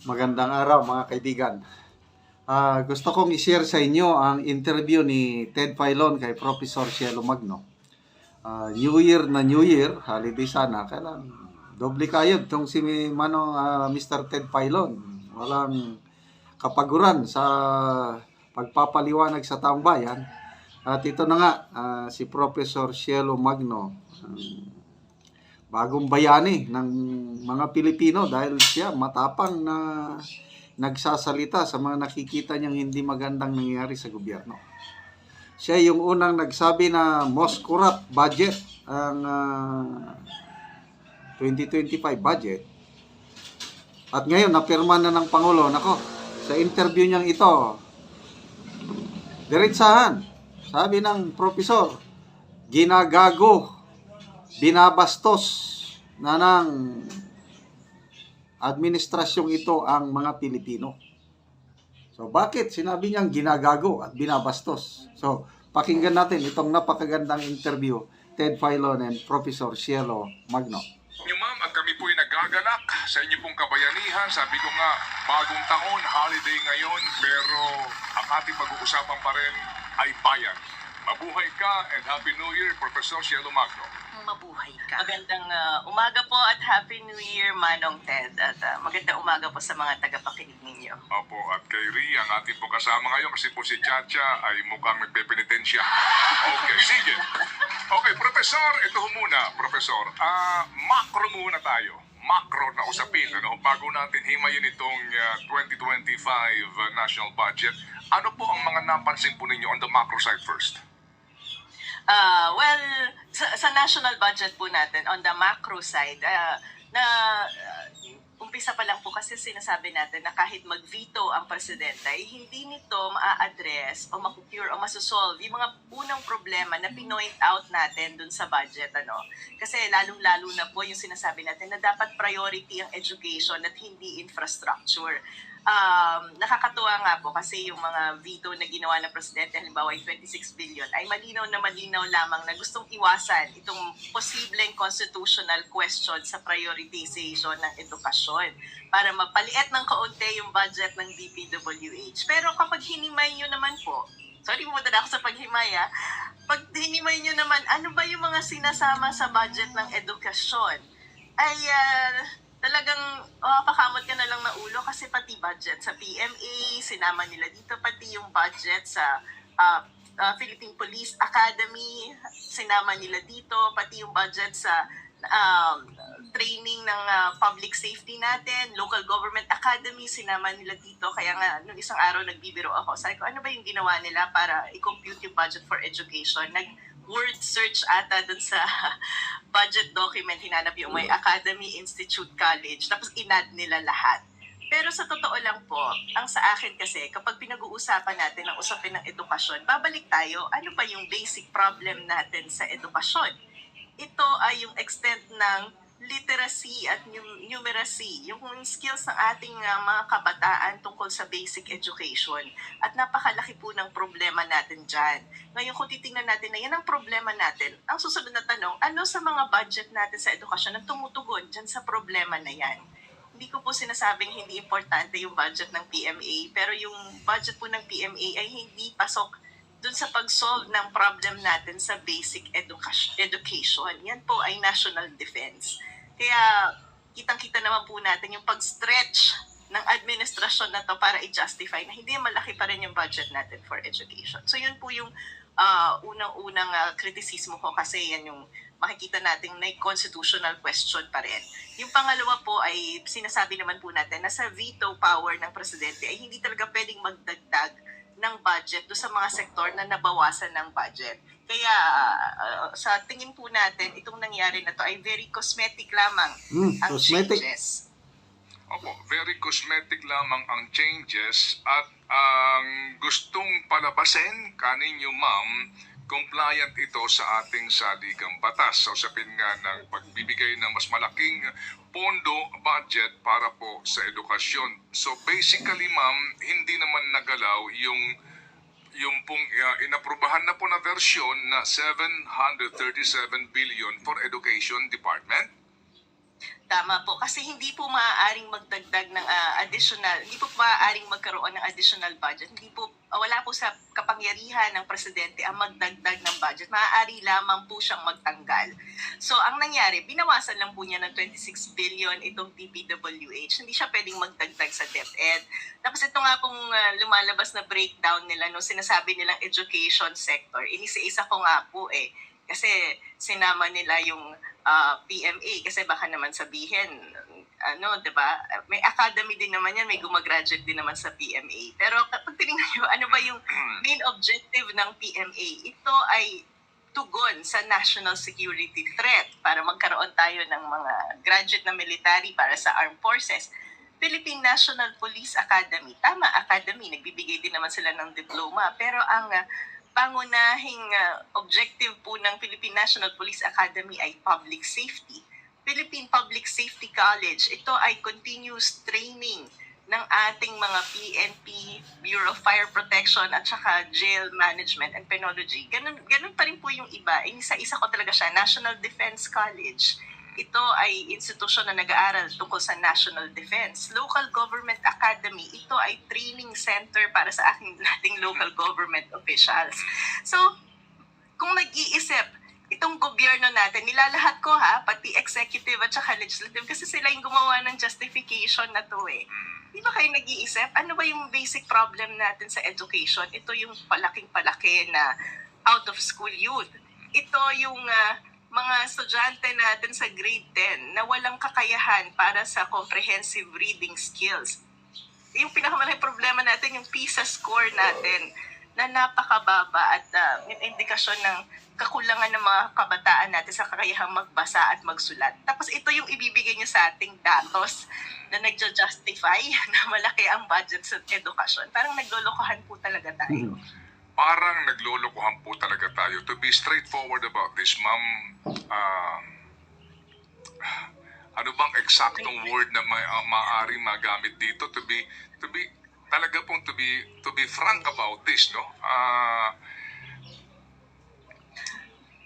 Magandang araw mga kaibigan. Gusto kong i-share sa inyo ang interview ni Ted Filon kay Professor Cielo Magno. New Year na New Year, holiday sana, kailan doble kayod tong si Mr. Ted Filon. Walang kapaguran sa pagpapaliwanag sa taong bayan. At ito na nga, si Professor Cielo Magno, bagong bayani ng mga Pilipino dahil siya matapang na nagsasalita sa mga nakikita niyang hindi magandang nangyayari sa gobyerno. Siya yung unang nagsabi na most corrupt budget ang 2025 budget. At ngayon, napirma na ng Pangulo. Nako, sa interview niyang ito, diretsahan, sabi ng profesor, ginagago, binabastos na ng administrasyong ito ang mga Pilipino. So, bakit sinabi niyang ginagago at binabastos? So, pakinggan natin itong napakagandang interview, Ted Filon and Professor Cielo Magno. Ma'am, at kami po'y nagagalak sa inyo pong kabayanihan. Sabi ko nga, bagong taon, holiday ngayon, pero ang ating pag-uusapan pa rin ay bayan. Mabuhay ka and Happy New Year, Professor Cielo Magno. Mabuhay ka. Magandang umaga po at Happy New Year, Manong Ted. At magandang umaga po sa mga tagapakinig ninyo. Opo, at kay Ri, ang ating po kasama ngayon kasi po si Chacha ay mukhang nagpepenitensya. Okay, sige. Okay, Professor, ito ho muna, Professor. Macro muna tayo. Macro na usapin. Ano, bago natin himayin itong 2025 national budget, ano po ang mga napansin po ninyo on the macro side first? Well, sa national budget po natin, on the macro side, umpisa pa lang po kasi sinasabi natin na kahit mag-veto ang presidente, ay hindi nito ma-address o ma-cure o masosolve yung mga unang problema na pinoint out natin dun sa budget. Kasi lalong-lalo na po yung sinasabi natin na dapat priority ang education at hindi infrastructure. Nakakatuwa nga po kasi yung mga veto na ginawa ng presidente, halimbawa yung 26 billion, ay malinaw lamang na gustong iwasan itong posibleng constitutional question sa prioritization ng edukasyon para mapaliit ng kaunti yung budget ng DPWH. Pero kapag hinimay nyo naman po, sorry, pumunta na ako sa paghimay pag hinimay nyo naman, ano ba yung mga sinasama sa budget ng edukasyon? Ay talagang pakamot ka na lang na ulo kasi pati budget sa PMA, sinama nila dito, pati yung budget sa Philippine Police Academy, sinama nila dito, pati yung budget sa training ng public safety natin, local government academy, sinama nila dito. Kaya nga, nung isang araw nagbibiro ako, sabi ko, ano ba yung ginawa nila para i-compute yung budget for education? Word search ata dun sa budget document, hinanap yung may Academy Institute College, tapos inad nila lahat. Pero sa totoo lang po, ang sa akin kasi, kapag pinag-uusapan natin ang usapin ng edukasyon, babalik tayo, ano ba yung basic problem natin sa edukasyon? Ito ay yung extent ng literacy at numeracy, yung skills ng ating mga kabataan tungkol sa basic education. At napakalaki po ng problema natin dyan. Ngayon kung titingnan natin na yan ang problema natin, ang susunod na tanong, ano sa mga budget natin sa edukasyon ang tumutugon dyan sa problema na yan? Hindi ko po sinasabing hindi importante yung budget ng PMA, pero yung budget po ng PMA ay hindi pasok dun sa pag-solve ng problem natin sa basic education. Yan po ay national defense. Kaya kitang-kita naman po natin yung pag-stretch ng administrasyon na to para i-justify na hindi malaki pa rin yung budget natin for education. So yun po yung unang-unang kritisismo ko kasi yan yung makikita natin na constitutional question pa rin. Yung pangalawa po ay sinasabi naman po natin na sa veto power ng presidente ay hindi talaga pwedeng magdagdag ng budget do sa mga sektor na nabawasan ng budget. Kaya sa tingin po natin, itong nangyari na to ay very cosmetic lamang ang changes. Opo, very cosmetic lamang ang changes at ang gustong palabasin kaninyo, ma'am, compliant ito sa ating saligang batas. So, usapin nga ng pagbibigay ng mas malaking pondo, budget para po sa edukasyon. So basically, ma'am, hindi naman nagalaw yung pong inaprubahan na po na versyon na 737 billion for Education Department. Tama po, kasi hindi po maaaring magdagdag ng additional, hindi po maaaring magkaroon ng additional budget. Hindi po, wala po sa kapangyarihan ng presidente ang magdagdag ng budget. Maaari lamang po siyang magtanggal. So, ang nangyari, binawasan lang po niya ng 26 billion itong DPWH. Hindi siya pwedeng magdagdag sa DepEd. Tapos ito nga pong lumalabas na breakdown nila, no, sinasabi nilang education sector. Inisa-isa ko nga po kasi sinama nila yung PMA kasi baka naman sabihin, 'di ba? May academy din naman yan, may gumagraduate din naman sa PMA. Pero kapag tinignan nyo, ano ba yung main objective ng PMA? Ito ay tugon sa national security threat para magkaroon tayo ng mga graduate na military para sa armed forces. Philippine National Police Academy. Tama, academy. Nagbibigay din naman sila ng diploma. Pero ang pangunahing objective po ng Philippine National Police Academy ay public safety. Philippine Public Safety College, ito ay continuous training ng ating mga PNP, Bureau of Fire Protection at saka Jail Management and Penology. Ganun pa rin po yung iba. Isa-isa ko talaga siya, National Defense College. Ito ay institusyon na nag-aaral tungkol sa national defense. Local Government Academy, ito ay training center para sa ating local government officials. So, kung nag-iisip, itong gobyerno natin, nilalahat ko pati executive at saka legislative, kasi sila yung gumawa ng justification na to Di ba kayo nag-iisip? Ano ba yung basic problem natin sa education? Ito yung palaking-palaki na out of school youth. Ito yung mga estudyante natin sa grade 10 na walang kakayahan para sa comprehensive reading skills. Yung pinakamalaking problema natin, yung PISA score natin na napakababa at indikasyon ng kakulangan ng mga kabataan natin sa kakayahang magbasa at magsulat. Tapos ito yung ibibigay niyo sa ating datos na nagjo-justify na malaki ang budget sa edukasyon. Parang naglolokohan po talaga tayo. Parang naglolokohan po talaga tayo. To be straightforward about this, ma'am, ano bang eksaktong word na maaaring magamit dito to be talaga pong to be frank about this, no?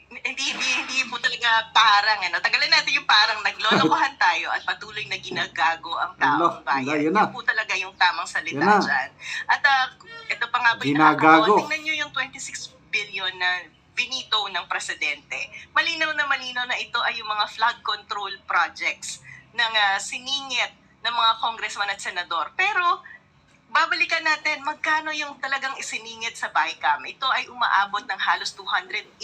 Hindi po talaga parang Tagalan natin yung parang naglolokohan tayo at patuloy na ginagago ang taong bayan. Yun na. Yun po talaga yung tamang salita Yun na. dyan. At ito pa nga po yung Ginagago. Tingnan nyo yung 26 billion na binito ng presidente. Malinaw na ito ay yung mga flood control projects ng siningit ng mga congressman at senador. Pero babalikan natin, magkano yung talagang isiningit sa BICAM? Ito ay umaabot ng halos 289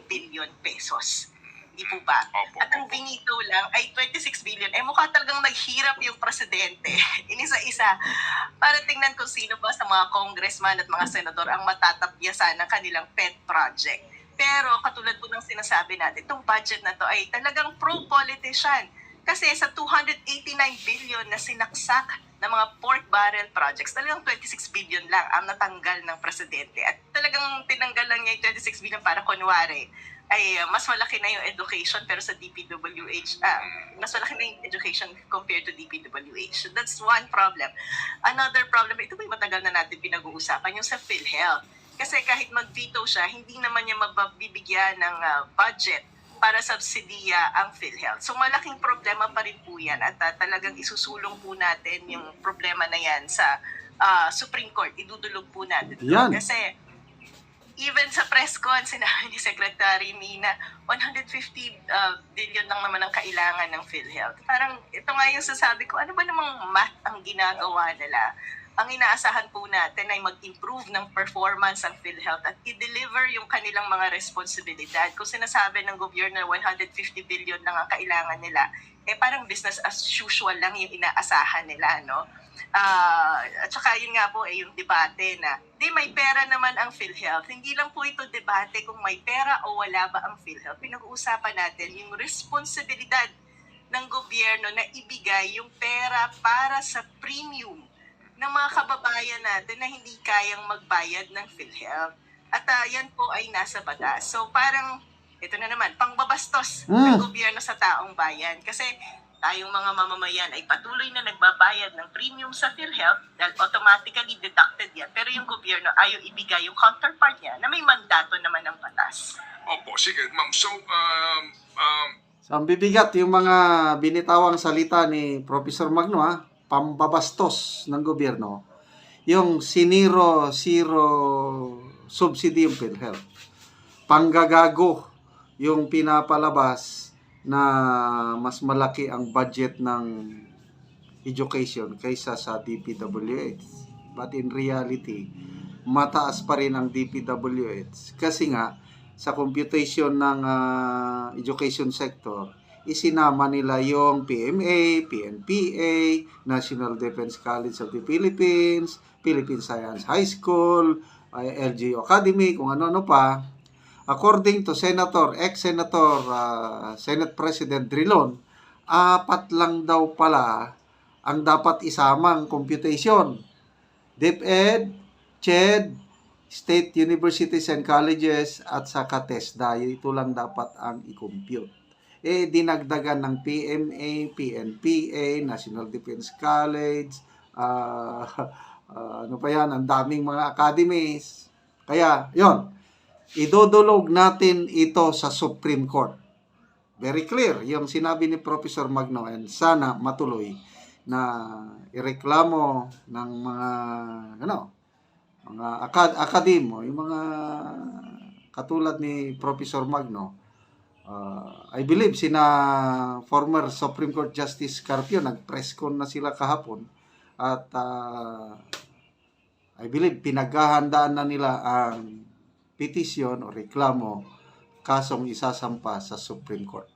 billion pesos. Di po ba? Opo, At ang binito lang ay 26 billion. Mukha talagang naghirap yung presidente. Inisa-isa. Para tingnan kung sino ba sa mga congressman at mga senador ang matatapyasan ng kanilang pet project. Pero katulad po ng sinasabi natin, itong budget na to ay talagang pro-politician. Kasi sa 289 billion na sinaksak ng mga pork barrel projects, talagang 26 billion lang ang natanggal ng presidente. At talagang tinanggal lang niya yung 26 billion para kunwari ay mas malaki na yung education pero sa DPWH, mas malaki na yung education compared to DPWH. So that's one problem. Another problem, ito ba matagal na natin pinag-uusapan, yung sa PhilHealth. Kasi kahit mag-veto siya, hindi naman niya mabibigyan ng budget para subsidiya ang PhilHealth. So malaking problema pa rin po yan at talagang isusulong po natin yung problema na yan sa Supreme Court. Idudulog po natin. Yan. Kasi even sa press con, sinabi ni Secretary Mina, 150 billion lang naman ang kailangan ng PhilHealth. Parang ito nga yung sasabi ko, ano ba namang math ang ginagawa nila? Ang inaasahan po natin ay mag-improve ng performance ang PhilHealth at i-deliver yung kanilang mga responsibilidad. Kung sinasabi ng gobyerno na 150 billion lang ang kailangan nila, parang business as usual lang yung inaasahan nila, no? At saka yun nga po yung debate na may pera naman ang PhilHealth. Hindi lang po ito debate kung may pera o wala ba ang PhilHealth. Pinag-uusapan natin yung responsibilidad ng gobyerno na ibigay yung pera para sa premium ng mga kababayan natin na hindi kayang magbayad ng PhilHealth. At yan po ay nasa batas. So parang, ito na naman, pangbabastos ng gobyerno sa taong bayan. Kasi tayong mga mamamayan ay patuloy na nagbabayad ng premium sa PhilHealth dahil automatically deducted yan. Pero yung gobyerno ayaw ibigay yung counterpart niya na may mandato naman ng batas. Opo, sige, ma'am. So, So, ang bibigat yung mga binitawang salita ni Professor Magno, pambabastos ng gobyerno, yung zero subsidy yung PhilHealth. Panggagago yung pinapalabas na mas malaki ang budget ng education kaysa sa DPWH. But in reality, mataas pa rin ang DPWH. Kasi nga, sa computation ng education sector, isinama nila yung PMA, PNPA, National Defense College of the Philippines, Philippine Science High School, LGU Academy, kung ano-ano pa. According to ex-Senator, Senate President Drilon, 4 lang daw pala ang dapat isamang computation. DepEd, CHED, State Universities and Colleges, at saka TESDA. Ito lang dapat ang i-compute. Dinagdagan ng PMA, PNPA, National Defense College, ano pa yan, ang daming mga academies. Kaya, yon, idodulog natin ito sa Supreme Court. Very clear yung sinabi ni Professor Magno, and sana matuloy na ireklamo ng mga akademo, yung mga katulad ni Professor Magno. I believe sina former Supreme Court Justice Carpio, nag-press con na sila kahapon, at I believe pinaghahandaan na nila ang petisyon o reklamo, kasong isasampa sa Supreme Court.